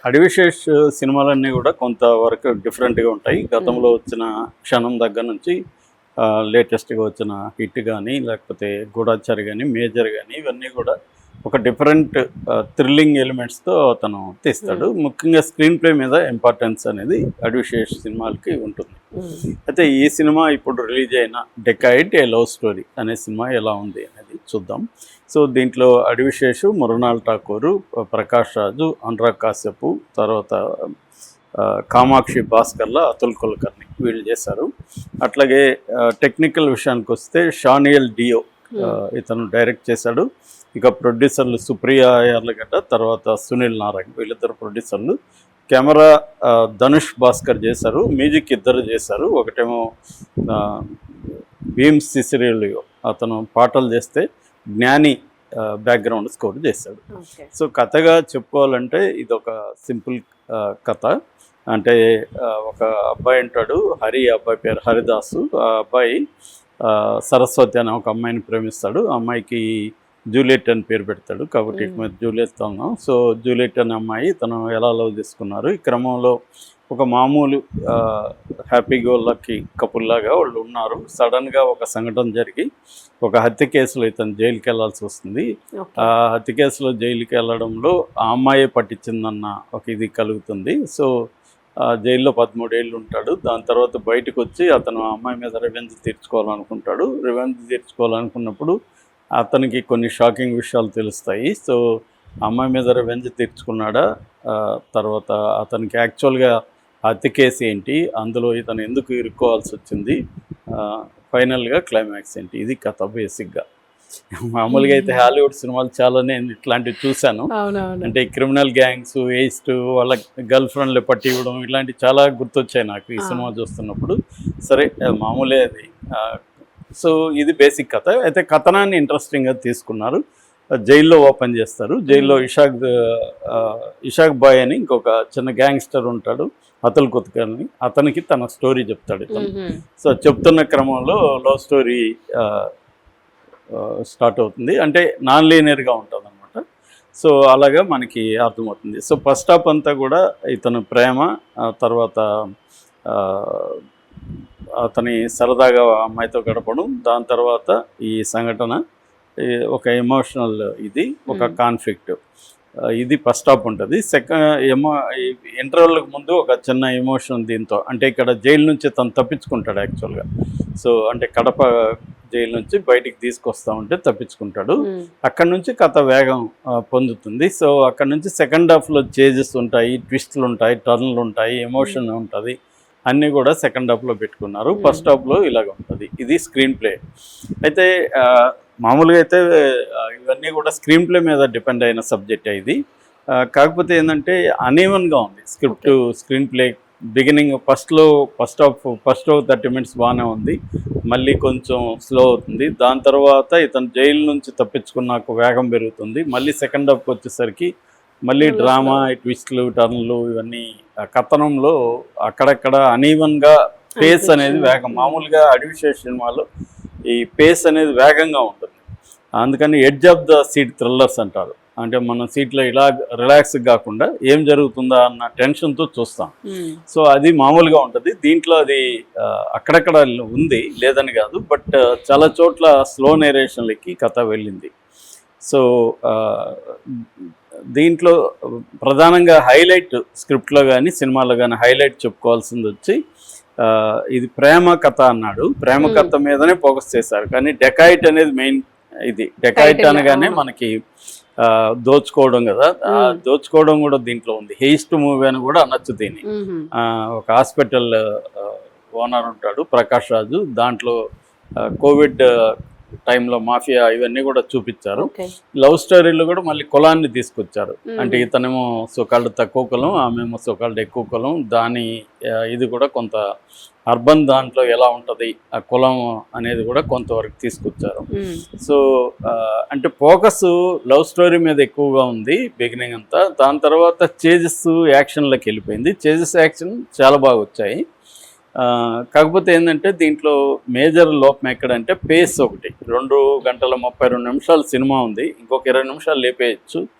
అడివిశేష్ సినిమాలన్నీ కూడా కొంతవరకు డిఫరెంట్గా ఉంటాయి. గతంలో వచ్చిన క్షణం దగ్గర నుంచి లేటెస్ట్గా వచ్చిన హిట్ కానీ, లేకపోతే గూఢాచారి కానీ, మేజర్ కానీ, ఇవన్నీ కూడా ఒక డిఫరెంట్ థ్రిల్లింగ్ ఎలిమెంట్స్తో అతను తీస్తాడు. ముఖ్యంగా స్క్రీన్ ప్లే మీద ఇంపార్టెన్స్ అనేది అడివిశేష్ సినిమాలకి ఉంటుంది. అయితే ఈ సినిమా ఇప్పుడు రిలీజ్ అయిన డెకాయిడ్ ఏ లవ్ స్టోరీ అనే సినిమా ఎలా ఉంది అనేది చూద్దాం. సో దీంట్లో అడివిశేషు, మృణాల్ ఠాకూరు, ప్రకాష్ రాజు, అనురాగ్ కాశ్యప్, తర్వాత కామాక్షి భాస్కర్ల, అతుల్ కులకర్ణి వీళ్ళు చేశారు. అట్లాగే టెక్నికల్ విషయానికి వస్తే షానియల్ డియో ఇతను డైరెక్ట్ చేశాడు. ఇక ప్రొడ్యూసర్లు సుప్రియా యార్లగడ్డ, తర్వాత సునీల్ నారాయణ్, వీళ్ళిద్దరు ప్రొడ్యూసర్లు. కెమెరా ధనుష్ భాస్కర్ చేశారు. మ్యూజిక్ ఇద్దరు చేశారు. ఒకటేమో భీమ్ సిసిరియలియో, అతను పాటలు చేస్తే జ్ఞాని బ్యాక్గ్రౌండ్ స్కోర్ చేశాడు. సో కథగా చెప్పుకోవాలంటే ఇది ఒక సింపుల్ కథ. అంటే ఒక అబ్బాయి ఉంటాడు, హరి, అబ్బాయి పేరు హరిదాసు. ఆ అబ్బాయి సరస్వతి అనే ఒక అమ్మాయిని ప్రేమిస్తాడు. ఆ అమ్మాయికి జూలియట్ అని పేరు పెడతాడు, కాబట్టి మీద జూలియట్తో ఉన్నాం. సో జూలియట్ అనే అమ్మాయి తను ఎలా లవ్ చేసుకున్నారు. ఈ క్రమంలో ఒక మామూలు హ్యాపీ గో లక్కీ కపుల్లాగా వాళ్ళు ఉన్నారు. సడన్గా ఒక సంఘటన జరిగి ఒక హత్య కేసులో ఇతను జైలుకి వెళ్ళాల్సి వస్తుంది. ఆ హత్య కేసులో జైలుకి వెళ్ళడంలో ఆ అమ్మాయి పట్టించిందన్న ఒక ఇది కలుగుతుంది. సో జైల్లో 13 ఏళ్ళు ఉంటాడు. దాని తర్వాత బయటకు వచ్చి అతను ఆ అమ్మాయి మీద రివెంజ్ తీర్చుకోవాలనుకుంటాడు. రివెంజ్ తీర్చుకోవాలనుకున్నప్పుడు అతనికి కొన్ని షాకింగ్ విషయాలు తెలుస్తాయి. సో అమ్మాయి మీద రివెంజ్ తీర్చుకున్నాడా, తర్వాత అతనికి యాక్చువల్గా హత్య కేసు ఏంటి, అందులో ఇతను ఎందుకు ఇరుక్కోవాల్సి వచ్చింది, ఫైనల్గా క్లైమాక్స్ ఏంటి, ఇది కథ బేసిక్గా. మామూలుగా అయితే హాలీవుడ్ సినిమాలు చాలా నేను ఇట్లాంటివి చూశాను. అంటే క్రిమినల్ గ్యాంగ్స్, వేస్ట్, వాళ్ళ గర్ల్ ఫ్రెండ్లు పట్టి ఇవ్వడం, ఇలాంటివి చాలా గుర్తొచ్చాయి నాకు ఈ సినిమా చూస్తున్నప్పుడు. సరే మామూలే అది. సో ఇది బేసిక్ కథ. అయితే కథనాన్ని ఇంట్రెస్టింగ్గా తీసుకున్నారు. జైల్లో ఓపెన్ చేస్తారు. జైల్లో ఇషాక్ బాయ్ అని ఇంకొక చిన్న గ్యాంగ్స్టర్ ఉంటాడు, అతుల్ కులకర్ణి. అతనికి తన స్టోరీ చెప్తాడు ఇతను. సో చెప్తున్న క్రమంలో లవ్ స్టోరీ స్టార్ట్ అవుతుంది. అంటే నాన్ లీనియర్గా ఉంటుంది అనమాట. సో అలాగా మనకి అర్థమవుతుంది. సో ఫస్ట్ హాఫ్ అంతా కూడా ఇతను ప్రేమ, తర్వాత అతని సరదాగా అమ్మాయితో గడపడం, దాని తర్వాత ఈ సంఘటన, ఒక ఎమోషనల్ ఇది, ఒక కాన్ఫ్లిక్ట్, ఇది ఫస్ట్ హాఫ్ ఉంటుంది. ఇంటర్వెల్కి ముందు ఒక చిన్న ఎమోషన్ దీంతో, అంటే ఇక్కడ జైలు నుంచి తను తప్పించుకుంటాడు యాక్చువల్గా. సో అంటే కడప జైలు నుంచి బయటికి తీసుకొస్తా ఉంటే తప్పించుకుంటాడు. అక్కడ నుంచి కథ వేగం పొందుతుంది. సో అక్కడ నుంచి సెకండ్ హాఫ్లో చేంజెస్ ఉంటాయి, ట్విస్టులు ఉంటాయి, టర్న్లు ఉంటాయి, ఎమోషన్ ఉంటుంది, అన్నీ కూడా సెకండ్ హాఫ్లో పెట్టుకున్నారు. ఫస్ట్ హాఫ్లో ఇలాగ ఉంటుంది. ఇది స్క్రీన్ ప్లే. అయితే మామూలుగా అయితే ఇవన్నీ కూడా స్క్రీన్ ప్లే మీద డిపెండ్ అయిన సబ్జెక్ట్ ఇది. కాకపోతే ఏంటంటే అనీవన్గా ఉంది script, screen play. Beginning first half 30 minutes బాగానే ఉంది, మళ్ళీ కొంచెం స్లో అవుతుంది. దాని తర్వాత ఇతను జైలు నుంచి తప్పించుకున్నాక వేగం పెరుగుతుంది. మళ్ళీ సెకండ్ హాఫ్కి వచ్చేసరికి మళ్ళీ డ్రామా, ట్విస్ట్లు, టర్న్లు, ఇవన్నీ కథనంలో అక్కడక్కడ అనీవన్గా పేస్ అనేది వేగం. మామూలుగా అడివిశేష్ సినిమాలో ఈ పేస్ అనేది వేగంగా ఉంటుంది. అందుకని edge of the seat thrillers అంటారు. అంటే మన సీట్లో ఇలా రిలాక్స్ కాకుండా ఏం జరుగుతుందా అన్న టెన్షన్తో చూస్తాం. సో అది మామూలుగా ఉంటుంది. దీంట్లో అది అక్కడక్కడ ఉంది, లేదని కాదు, బట్ చాలా చోట్ల స్లో నేరేషన్లకి కథ వెళ్ళింది. సో దీంట్లో ప్రధానంగా హైలైట్ స్క్రిప్ట్లో కానీ సినిమాలో కానీ హైలైట్ చెప్పుకోవాల్సింది వచ్చి, ఇది ప్రేమ కథ అన్నాడు. ప్రేమ కథ మీదనే ఫోకస్ చేశారు. కానీ డెకాయిట్ అనేది మెయిన్. ఇది డెకాయిట్ అనగానే మనకి దోచుకోవడం కదా, దోచుకోవడం కూడా దీంట్లో ఉంది. హెయిస్ట్ మూవీ అని కూడా అనొచ్చు దీన్ని. ఒక హాస్పిటల్ ఓనర్ ఉంటాడు ప్రకాష్ రాజు. దాంట్లో కోవిడ్ టైంలో మాఫియా ఇవన్నీ కూడా చూపించారు. లవ్ స్టోరీలో కూడా మళ్ళీ కులాన్ని తీసుకొచ్చారు. అంటే ఇతనేమో సోకాల్డ్ తక్కువ కులం, ఆమెమో సోకాల్డ్ ఎక్కువ కులం. దాని ఇది కూడా కొంత అర్బన్ దాంట్లో ఎలా ఉంటుంది ఆ కులం అనేది కూడా కొంతవరకు తీసుకొచ్చారు. సో అంటే ఫోకస్ లవ్ స్టోరీ మీద ఎక్కువగా ఉంది బిగినింగ్ అంతా. దాని తర్వాత చేజెస్ యాక్షన్లోకి వెళ్ళిపోయింది. చేజెస్ యాక్షన్ చాలా బాగా వచ్చాయి. కాకపోతే ఏంటంటే దీంట్లో మేజర్ లోపం ఎక్కడంటే పేస్ ఒకటి. 2 గంటల 32 నిమిషాలు సినిమా ఉంది, ఇంకొక 20 నిమిషాలు లేపేయచ్చు.